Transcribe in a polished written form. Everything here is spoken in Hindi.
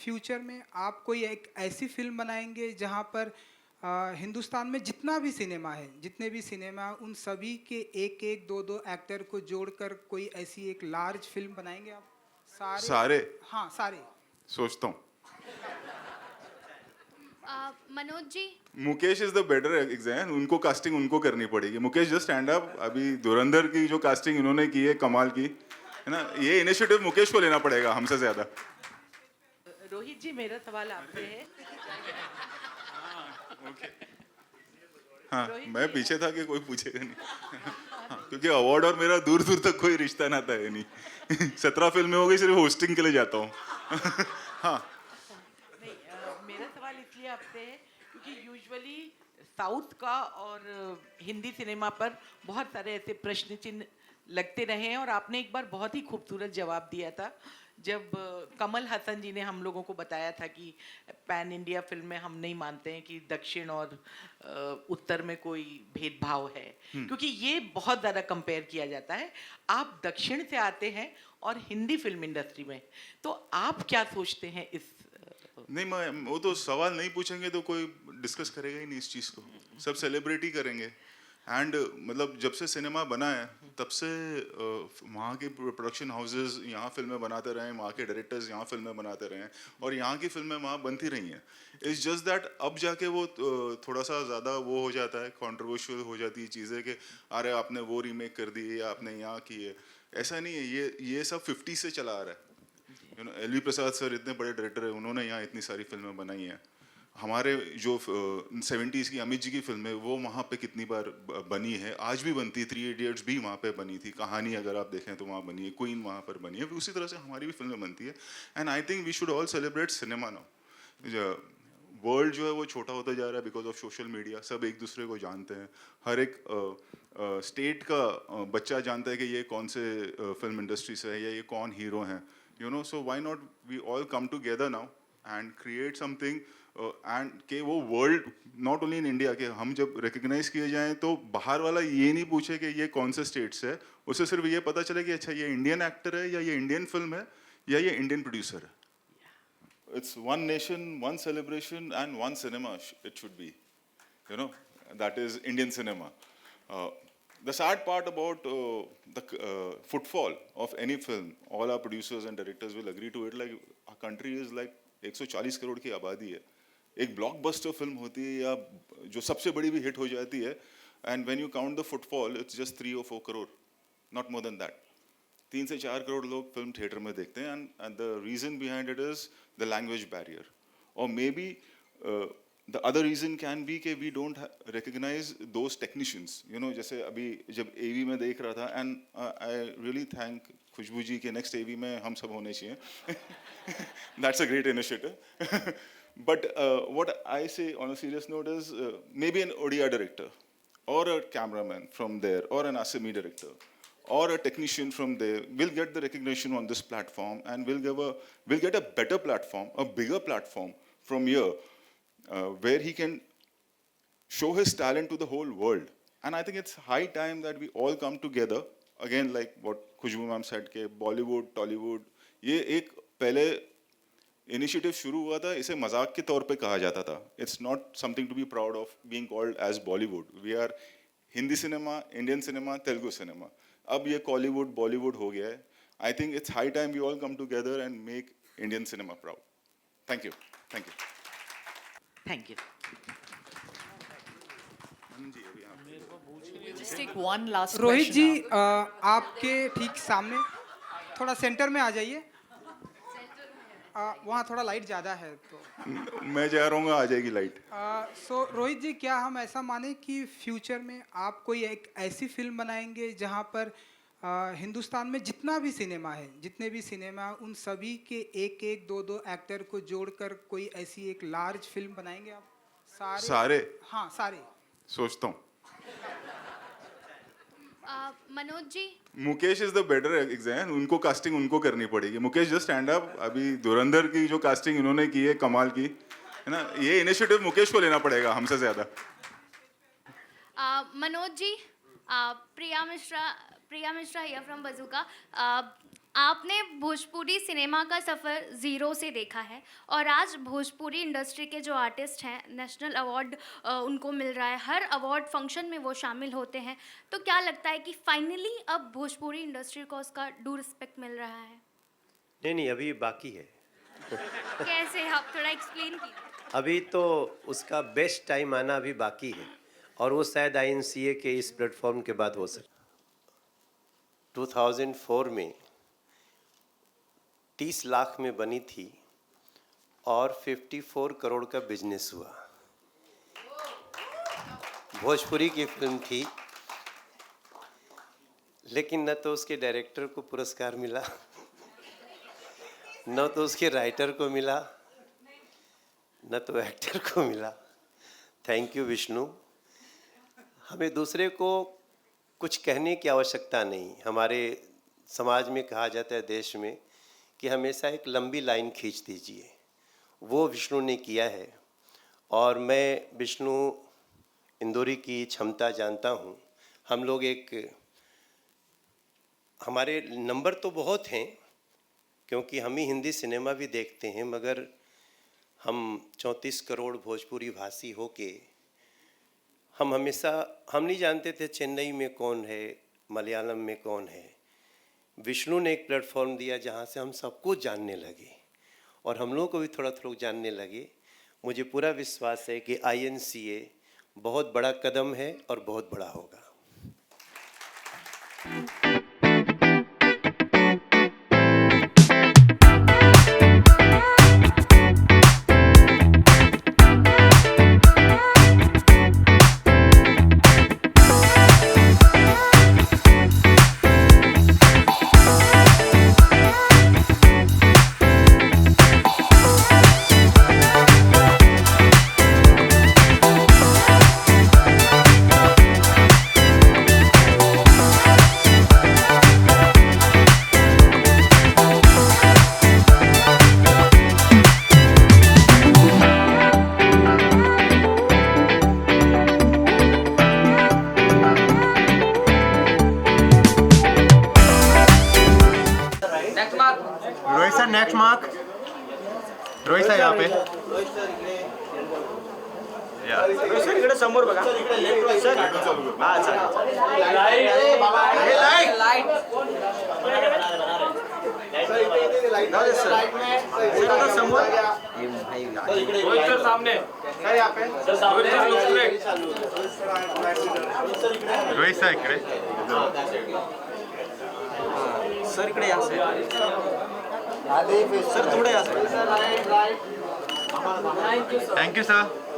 फ्यूचर में आप कोई एक ऐसी फिल्म बनाएंगे जहां पर हिंदुस्तान में जितना भी सिनेमा है, जितने भी सिनेमा, उन सभी के एक एक दो दो एक्टर को जोड़कर कोई ऐसी एक लार्ज फिल्म बनाएंगे आप? सारे? सारे हाँ, सारे। सोचता हूँ। Manoj ji. Mukesh is the better exam, उनको कास्टिंग उनको करनी पड़ेगी। Mukesh just stand up. अभी धुरंधर की जो कास्टिंग इन्होंने की है कमाल की है ना, ये इनिशिएटिव मुकेश को लेना पड़ेगा हमसे ज्यादा। रोहित जी, मेरा सवाल आपसे है। हाँ, मैं पीछे था कि कोई पूछेगा नहीं। हाँ, क्योंकि अवार्ड और मेरा दूर दूर तक कोई रिश्ता नाता है नहीं। 17 फिल्में हो गई, सिर्फ होस्टिंग के लिए जाता हूँ। हाँ, नहीं, मेरा सवाल इसलिए आपसे है क्योंकि यूजुअली साउथ का और हिंदी सिनेमा पर बहुत सारे ऐसे प्रश्न चिन्ह लगते रहे हैं, और आपने एक बार बहुत ही खूबसूरत जवाब दिया था जब कमल हसन जी ने हम लोगों को बताया था कि पैन इंडिया फिल्म में हम नहीं मानते हैं कि दक्षिण और उत्तर में कोई भेदभाव है, क्योंकि ये बहुत ज़्यादा कंपेयर किया जाता है। आप दक्षिण से आते हैं और हिंदी फिल्म इंडस्ट्री में, तो आप क्या सोचते हैं इस नहीं, मैं वो तो सवाल नहीं पूछेंगे तो कोई डिस्कस करेगा ही नहीं इस चीज़ को, सब सेलिब्रिटी करेंगे। एंड मतलब जब से सिनेमा बना है तब से वहाँ के प्रोडक्शन हाउसेस यहाँ फिल्में बनाते रहे हैं, वहाँ के डायरेक्टर्स यहाँ फिल्में बनाते रहे हैं, और यहाँ की फिल्में वहाँ बनती रही हैं। इट्स जस्ट दैट अब जाके वो थोड़ा सा ज़्यादा वो हो जाता है, कंट्रोवर्शियल हो जाती है चीज़ें कि अरे आपने वो रीमेक कर दी या आपने यहाँ की है। ऐसा नहीं है, ये सब 50 से चला आ रहा है। एल.वी. प्रसाद सर इतने बड़े डायरेक्टर हैं, उन्होंने यहाँ इतनी सारी फिल्में बनाई हैं। हमारे जो 70s की अमित जी की फिल्में, वो वहाँ पे कितनी बार बनी है, आज भी बनती है। 3 इडियट्स भी वहाँ पे बनी थी, कहानी अगर आप देखें तो वहाँ बनी है, क्वीन वहाँ पर बनी है। उसी तरह से हमारी भी फिल्में बनती है। And I think we should all celebrate cinema now. World जो है वो छोटा होता जा रहा है बिकॉज ऑफ सोशल मीडिया। सब एक दूसरे को जानते हैं, हर एक स्टेट का बच्चा जानता है कि ये कौन से फिल्म इंडस्ट्री से है या ये कौन हीरो हैं, you know. So why not we all come together now and create something, and के वो world, not only in India, के हम जब रिकग्नाइज किए जाएं तो बाहर वाला ये नहीं पूछे कि ये कौन से स्टेट्स है, उसे सिर्फ ये पता चले कि अच्छा ये इंडियन एक्टर है या ये इंडियन फिल्म है या ये इंडियन प्रोड्यूसर है। It's one nation, one celebration, and one cinema. It should be, you know, that is Indian cinema. The sad part about the footfall of any film, all our producers and directors will agree to it. Like our country is like 140 crore की आबादी है। एक ब्लॉकबस्टर फिल्म होती है या जो सबसे बड़ी भी हिट हो जाती है, and when you count the footfall, it's just 3 or 4 crore, not more than that. 3 से 4 करोड़ लोग फिल्म थिएटर में देखते हैं, and the reason behind it is the language barrier, or maybe the other reason can be कि we don't recognize those technicians, you know। जैसे अभी जब AV में देख रहा था, and I really thank खुशबू जी के next AV में हम सब होने चाहिए। That's a great initiative। But what I say on a serious note is maybe an Odia director or a cameraman from there or an Assami director or a technician from there will get the recognition on this platform, and will get a better platform, a bigger platform from here, where he can show his talent to the whole world. And I think it's high time that we all come together again, like what Khushbu ma'am said के Bollywood, Tollywood, ये एक पहले इनिशिएटिव शुरू हुआ था, इसे मजाक के तौर पे कहा जाता था। It's not something to be proud of being called as Bollywood. We are Hindi cinema, Indian cinema, Telugu cinema. अब ये कॉलीवुड, बॉलीवुड हो गया है। I think it's high time we all come together and make Indian cinema proud. Thank you, thank you, thank you. Just take one last Rohit question ji, now. आपके ठीक सामने, थोड़ा सेंटर में आ जाइए। वहाँ थोड़ा लाइट ज़्यादा है तो। मैं जा रहा हूँ, आ जाएगी लाइट। सो रोहित जी, क्या हम ऐसा माने कि फ्यूचर में आप कोई एक ऐसी फिल्म बनाएंगे जहाँ पर हिंदुस्तान में जितना भी सिनेमा है, जितने भी सिनेमा, उन सभी के एक एक दो दो एक्टर को जोड़कर कोई ऐसी एक लार्ज फिल्म बनाएंगे आप? सारे? हाँ, सारे। सोचता हूँ। Manoj ji. Mukesh is the better exam, उनको कास्टिंग उनको करनी पड़ेगी। Mukesh just stand up. अभी धुरंधर की जो कास्टिंग इन्होंने की है कमाल की है ना, ये इनिशिएटिव मुकेश को लेना पड़ेगा हमसे ज्यादा। Manoj ji, Priya Mishra here from बजूका। आपने भोजपुरी सिनेमा का सफ़र ज़ीरो से देखा है और आज भोजपुरी इंडस्ट्री के जो आर्टिस्ट हैं नेशनल अवार्ड उनको मिल रहा है, हर अवार्ड फंक्शन में वो शामिल होते हैं, तो क्या लगता है कि फाइनली अब भोजपुरी इंडस्ट्री को उसका ड्यू रिस्पेक्ट मिल रहा है? नहीं, अभी बाकी है। कैसे, आप थोड़ा एक्सप्लेन कीजिए। अभी तो उसका बेस्ट टाइम आना अभी बाकी है और वो शायद INCA के इस प्लेटफॉर्म के बाद हो सकता। 2004 में 30 लाख में बनी थी और 54 करोड़ का बिजनेस हुआ। भोजपुरी की फिल्म थी, लेकिन न तो उसके डायरेक्टर को पुरस्कार मिला, न तो उसके राइटर को मिला, न तो एक्टर को मिला। Thank you Vishnu. हमें दूसरे को कुछ कहने की आवश्यकता नहीं। हमारे समाज में कहा जाता है, देश में, कि हमेशा एक लंबी लाइन खींच दीजिए। वो विष्णु ने किया है और मैं विष्णु इंदौरी की क्षमता जानता हूँ। हम लोग हमारे नंबर तो बहुत हैं क्योंकि हम ही हिंदी सिनेमा भी देखते हैं, मगर हम 34 करोड़ भोजपुरी भाषी होके हम नहीं जानते थे चेन्नई में कौन है, मलयालम में कौन है। विष्णु ने एक प्लेटफॉर्म दिया जहाँ से हम सबको जानने लगे और हम लोगों को भी थोड़ा थोड़ा जानने लगे। मुझे पूरा विश्वास है कि INCA बहुत बड़ा कदम है और बहुत बड़ा होगा। Rohit sir next mark. Rohit sir यहाँ पे सर इकडे समोर बघा सर हा चालेल लाईट समोर सामने रोहित सर इकडे सर इकडे या सर थोडे या सर थँक्यू सर।